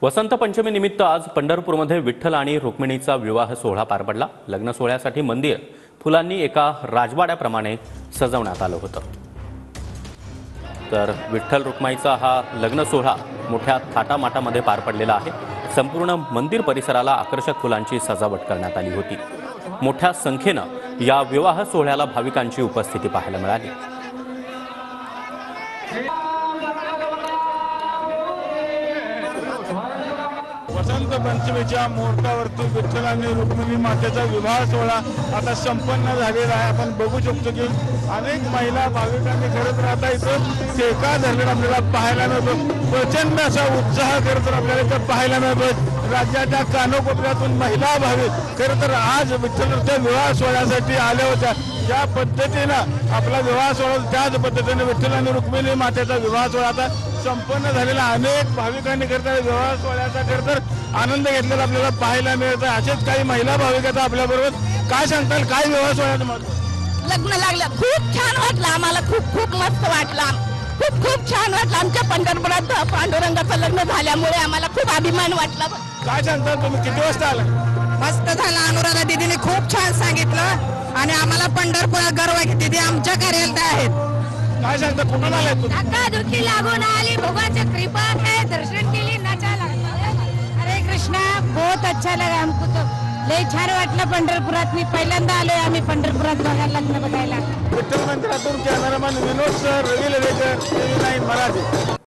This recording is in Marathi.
वसंत पंचमी निमित्त आज पंढरपूरमध्ये विठ्ठल आणि रुक्मिणीचा विवाह सोहळा पार पडला। लग्न सोहळ्यासाठी मंदिर फुलांनी एका राजवाड्याप्रमाणे सजवण्यात आलं होतं। तर विठ्ठल रुक्माईचा हा लग्न सोहळा मोठ्या थाटामाटामध्ये पार पडलेला आहे। संपूर्ण मंदिर परिसराला आकर्षक फुलांची सजावट करण्यात आली होती। मोठ्या संख्येने या विवाह सोहळ्याला भाविकांची उपस्थिती पाहायला मिळाली। वसंत पंचमीच्या मुहूर्तावरती विठ्ठल आणि रुक्मिणी मातेचा विवाह सोहळा आता संपन्न झालेला आहे। आपण बघू शकतो की अनेक महिला भाविकांनी खरंच आता इथं टेका धरलेला आपल्याला पाहायला मिळतो। प्रचंड असा उत्साह खरं तर आपल्याला इथं पाहायला मिळतो। राज्याच्या कानोकोपऱ्यातून महिला भाविक खरं तर आज विठ्ठलाच्या विवाह सोहळ्यासाठी आल्या होत्या। ज्या पद्धतीनं आपला विवाह सोहळा त्याच पद्धतीने विठ्ठल आणि रुक्मिणी मातेचा विवाह सोहळा आता संपन्न झालेला। अनेक भाविकांनी खरं विवाह सोहळ्याचा खरं तर आनंद घेतलेला आपल्याला पाहायला मिळत आहे। असेच काही महिला भाविक आहेत आपल्या बरोबर। काय सांगताल, काय विवाह सोहळ्याचं महत्त्व? लग्न लागलं, खूप छान वाटलं आम्हाला, खूप मस्त वाटलं, खूप छान वाटलं। आमच्या पंढरपुरात पांडुरंगाचं लग्न झाल्यामुळे आम्हाला खूप अभिमान वाटला। काय सांगताल, तुम्ही किती वाजता आला? मस्त झालं, अनुराधा दीदीने खूप छान सांगितलं आणि आम्हाला पंढरपुरात गर्व आहे की दीदी आमच्या कार्यालयात आहेत। काय सांगता, कुठून आलाय तुम्ही? धक्का दुखी लागून आली, भगवानची कृपा है, दर्शन केली, नाचा लागला। हरे कृष्णा, बहुत अच्छा लगा हमको तो, लय छान वाटलं पंढरपुरात। मी पहिल्यांदा आलोय आम्ही पंढरपुरात लग्न बघायला। विठ्ठल मंदिरातून कॅमेरामॅन विनोद सर, रवी लवेकर, TV9 मराठी।